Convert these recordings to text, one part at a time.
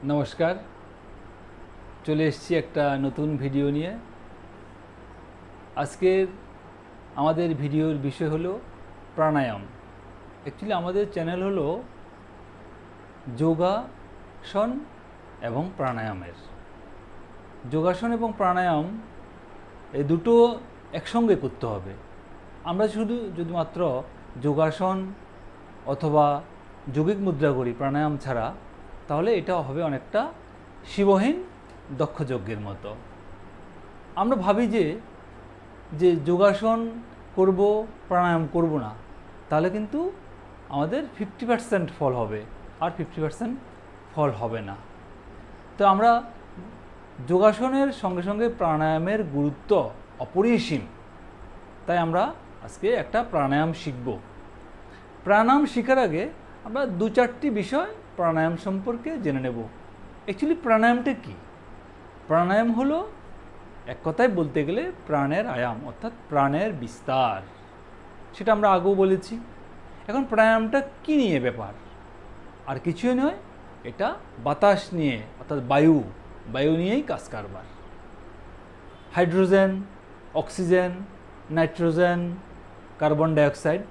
নমস্কার, চলে এসেছি একটা নতুন ভিডিও নিয়ে। আজকের আমাদের ভিডিওর বিষয় হলো প্রাণায়াম। অ্যাকচুয়ালি আমাদের চ্যানেল হলো যোগাসন এবং প্রাণায়ামের। যোগাসন এবং প্রাণায়াম এই দুটো একসঙ্গে করতে হবে। আমরা যদি মাত্র যোগাসন অথবা যৌগিক মুদ্রা করি প্রাণায়াম ছাড়া, তাহলে এটা হবে অনেকটা শিবহীন দক্ষযজ্ঞের মতো। আমরা ভাবি যে যোগাসন করব, প্রাণায়াম করব না, তাহলে কিন্তু আমাদের 50% ফল হবে, আর 50% ফল হবে না। তো আমরা যোগাসনের সঙ্গে সঙ্গে প্রাণায়ামের গুরুত্ব অপরিসীম, তাই আমরা আজকে একটা প্রাণায়াম শিখব। প্রাণায়াম শেখার আগে আমরা 2-4টি বিষয় প্রাণায়াম সম্পর্কে জেনে নেব। অ্যাকচুয়ালি প্রাণায়ামটা কি? প্রাণায়াম হলো এক কথায় বলতে গেলে প্রাণের আয়াম, অর্থাৎ প্রাণের বিস্তার। সেটা আমরা আগেও বলেছি। এখন প্রাণায়ামটা কী নিয়ে ব্যাপার? আর কিছুই নয়, এটা বাতাস নিয়ে, অর্থাৎ বায়ু নিয়েই কাজ কারবার। Hydrogen, oxygen, nitrogen, carbon dioxide,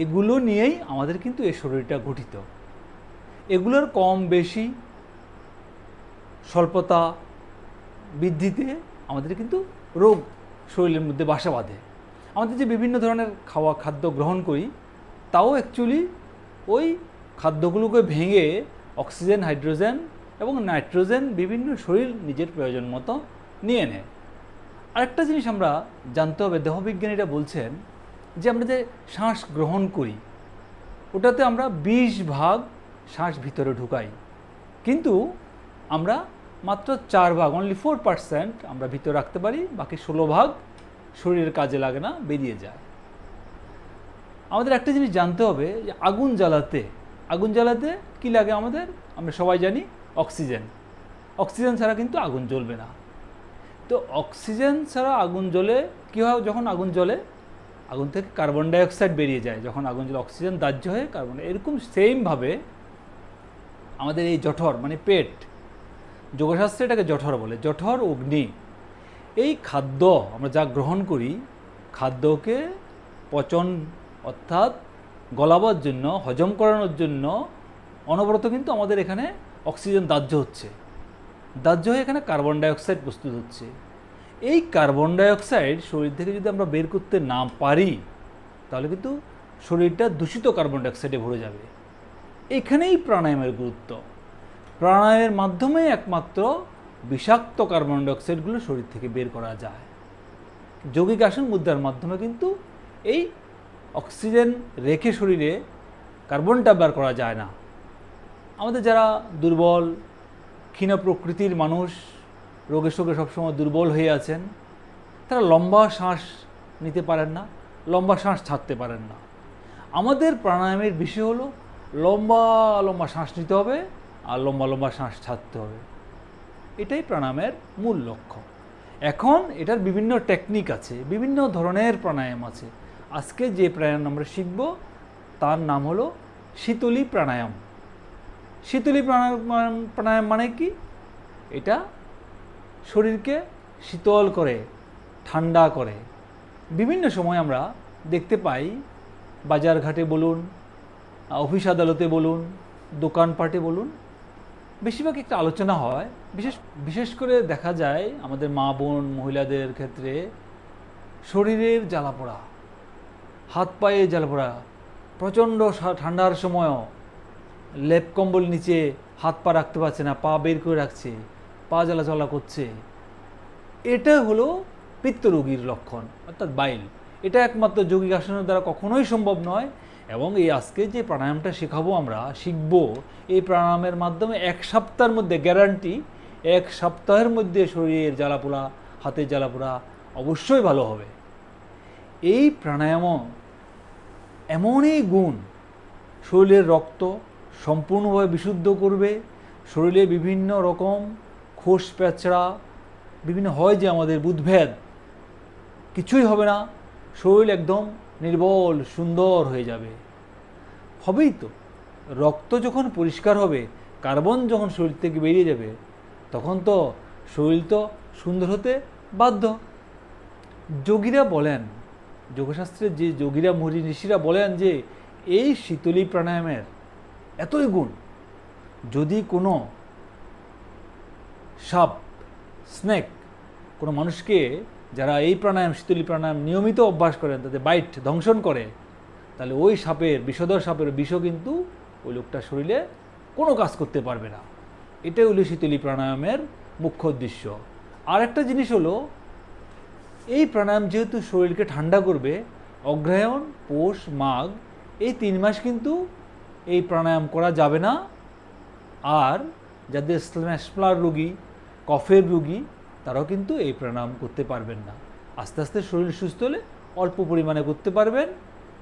এগুলো নিয়েই আমাদের কিন্তু এই শরীরটা গঠিত। এগুলোর কম বেশি স্বল্পতা বৃদ্ধিতে আমাদের কিন্তু রোগ শরীরের মধ্যে বাসা বাঁধে। আমাদের যে বিভিন্ন ধরনের খাদ্য গ্রহণ করি, তাও অ্যাকচুয়ালি ওই খাদ্যগুলোকে ভেঙে অক্সিজেন, হাইড্রোজেন এবং নাইট্রোজেন বিভিন্ন শরীর নিজের প্রয়োজন মতো নিয়ে নেয়। আরেকটা জিনিস আমরা জানতে হবে, দেহবিজ্ঞানীরা বলছেন যে আমরা যে শ্বাস গ্রহণ করি, ওটাতে আমরা 20 ভাগ শ্বাস ভিতরে ঢুকাই, কিন্তু আমরা মাত্র 4 ভাগ, অনলি 4% আমরা ভিতরে রাখতে পারি। বাকি 16 ভাগ শরীরের কাজে লাগে না, বেরিয়ে যায়। আমাদের একটা জিনিস জানতে হবে যে আগুন জ্বালাতে কী লাগে আমাদের? আমরা সবাই জানি অক্সিজেন ছাড়া কিন্তু আগুন জ্বলবে না। তো অক্সিজেন ছাড়া আগুন জ্বলে কী হয়? যখন আগুন জ্বলে, আগুন থেকে কার্বন ডাইঅক্সাইড বেরিয়ে যায়। যখন আগুন জ্বলে অক্সিজেন দাহ্য হয়ে কার্বন, এরকম সেমভাবে আমাদের এই জঠর মানে পেট, যোগশাস্ত্রে এটাকে জঠর বলে, জঠর অগ্নি। এই খাদ্য আমরা যা গ্রহণ করি, খাদ্যকে পচন অর্থাৎ গলাবার জন্য, হজম করানোর জন্য অনবরত কিন্তু আমাদের এখানে অক্সিজেন দাহ্য হয়ে এখানে কার্বন ডাইঅক্সাইড প্রস্তুত হচ্ছে। এই কার্বন ডাইঅক্সাইড শরীর থেকে যদি আমরা বের করতে না পারি, তাহলে কিন্তু শরীরটা দূষিত কার্বন ডাইঅক্সাইডে ভরে যাবে। এখানেই প্রাণায়ামের গুরুত্ব। প্রাণায়ামের মাধ্যমে একমাত্র বিষাক্ত কার্বন ডাইঅক্সাইডগুলো শরীর থেকে বের করা যায়। যৌগিক আসন মুদ্রার মাধ্যমে কিন্তু এই অক্সিজেন রেখে শরীরে কার্বনটা বের করা যায় না। আমাদের যারা দুর্বল, ক্ষীণ প্রকৃতির মানুষ, রোগে শোকে সবসময় দুর্বল হয়ে আছেন, তারা লম্বা শ্বাস নিতে পারেন না, লম্বা শ্বাস ছাড়তে পারেন না। আমাদের প্রাণায়ামের বিষয় হলো লম্বা লম্বা শ্বাস নিতে হবে আর লম্বা লম্বা শ্বাস ছাড়তে হবে। এটাই প্রাণায়ামের মূল লক্ষ্য। এখন এটার বিভিন্ন টেকনিক আছে, বিভিন্ন ধরনের প্রাণায়াম আছে। আজকে যে প্রাণায়াম আমরা শিখব তার নাম হলো শীতলী প্রাণায়াম। শীতলী প্রাণায়াম মানে কি? এটা শরীরকে শীতল করে, ঠান্ডা করে। বিভিন্ন সময় আমরা দেখতে পাই, বাজারঘাটে বলুন, অফিস আদালতে বলুন, দোকানপাটে বলুন, বেশিরভাগ একটা আলোচনা হয়। বিশেষ করে দেখা যায় আমাদের মা বোন মহিলাদের ক্ষেত্রে শরীরের জ্বালাপোড়া, হাত পায়ে জ্বালাপোড়া, প্রচণ্ড ঠান্ডার সময়ও লেপ কম্বল নিচে হাত পা রাখতে পারছে না, পা বের করে রাখছে, পা জ্বালা করছে। এটা হলো পিত্তরোগীর লক্ষণ, অর্থাৎ বাইল। এটা একমাত্র যৌগিক আসনের দ্বারা কখনোই সম্ভব নয়। এবং এই আজকে যে প্রাণায়ামটা শিখব, এই প্রাণায়ামের মাধ্যমে 1 সপ্তাহের মধ্যে গ্যারান্টি, 1 সপ্তাহের মধ্যে শরীরের জ্বালাপোড়া, হাতের জ্বালাপোড়া অবশ্যই ভালো হবে। এই প্রাণায়ামও এমনই গুণ, শরীরের রক্ত সম্পূর্ণভাবে বিশুদ্ধ করবে। শরীরে বিভিন্ন রকম খোস প্যাঁচড়া বিভিন্ন হয় যে আমাদের বুদভেদ, কিছুই হবে না। শরীর একদম নির্বল সুন্দর হয়ে যাবে। হবেই তো। রক্ত যখন পরিষ্কার হবে, কার্বন যখন শরীর থেকে বেরিয়ে যাবে তখন তো শরীর তো সুন্দর হতে বাধ্য। যোগীরা বলেন, যোগশাস্ত্রের যে যোগীরা মুনি ঋষিরা বলেন যে এই শীতলী প্রাণায়ামের এতই গুণ, যদি কোনো সাপ, স্নেক কোনো মানুষকে যারা এই প্রাণায়াম শীতলী প্রাণায়াম নিয়মিত অভ্যাস করেন তাদের বাইট দংশন করে, তাহলে ওই সাপের বিষধর সাপের বিষও কিন্তু ওই লোকটার শরীরে কোনো কাজ করতে পারবে না। এটাই হলো শীতলী প্রাণায়ামের মুখ্য উদ্দেশ্য। আর একটা জিনিস হলো, এই প্রাণায়াম যেহেতু শরীরকে ঠান্ডা করবে, অগ্রহায়ণ, পৌষ, মাঘ এই 3 মাস কিন্তু এই প্রাণায়াম করা যাবে না। আর যাদের শ্লেষ্মার রোগী, কফের রোগী, তারাও কিন্তু এই প্রাণায়াম করতে পারবেন না। আস্তে আস্তে শরীর সুস্থ হলে অল্প পরিমাণে করতে পারবেন।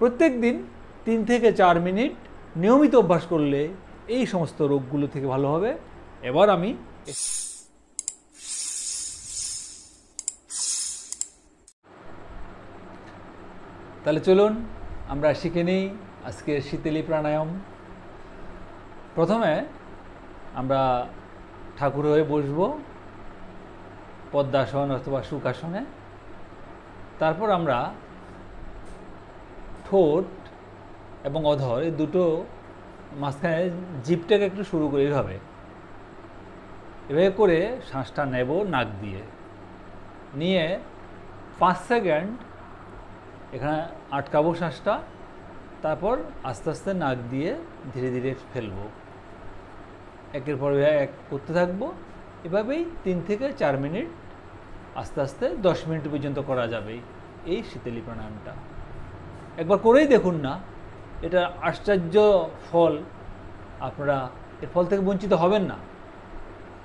প্রত্যেক দিন 3 থেকে 4 মিনিট নিয়মিত অভ্যাস করলে এই সমস্ত রোগগুলো থেকে ভালো হবে। এবার আমি তাহলে চলুন আমরা শিখে নিই আজকের শীতলী প্রাণায়াম। প্রথমে আমরা ঠাকুর হয়ে বসব পদ্মাসন অথবা সুখাসনে। তারপর আমরা ঠোঁট এবং অধর এই দুটো মাঝখানে জিভটাকে একটু শুরু করি, এভাবে করে শ্বাসটা নেব নাক দিয়ে, নিয়ে 5 সেকেন্ড এখানে আটকাবো শ্বাসটা, তারপর আস্তে আস্তে নাক দিয়ে ধীরে ধীরে ফেলবো। একের পর এক করতে থাকবো। এভাবেই 3 থেকে 4 মিনিট, আস্তে আস্তে 10 মিনিট পর্যন্ত করা যাবে এই শীতলী প্রাণায়ামটা। একবার করেই দেখুন না, এটা আশ্চর্য ফল। আপনারা এর ফল থেকে বঞ্চিত হবেন না,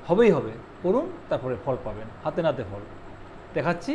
হবেই হবে। করুন, তারপরে ফল পাবেন, হাতে নাতে ফল। দেখাচ্ছি।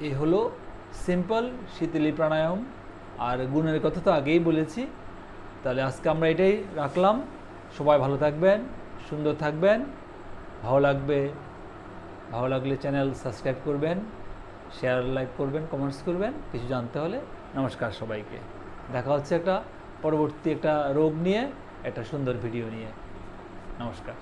এই হলো সিম্পল শীতলী প্রাণায়াম। আর গুণের কথা তো আগেই বলেছি। তাহলে আজকে আমরা এটাই রাখলাম। সবাই ভালো থাকবেন, সুন্দর থাকবেন। ভালো লাগলে চ্যানেল সাবস্ক্রাইব করবেন, শেয়ার লাইক করবেন, কমেন্টস করবেন কিছু জানতে হলে। নমস্কার সবাইকে। দেখা হচ্ছে একটা পরবর্তী একটা রোগ নিয়ে, একটা সুন্দর ভিডিও নিয়ে। নমস্কার।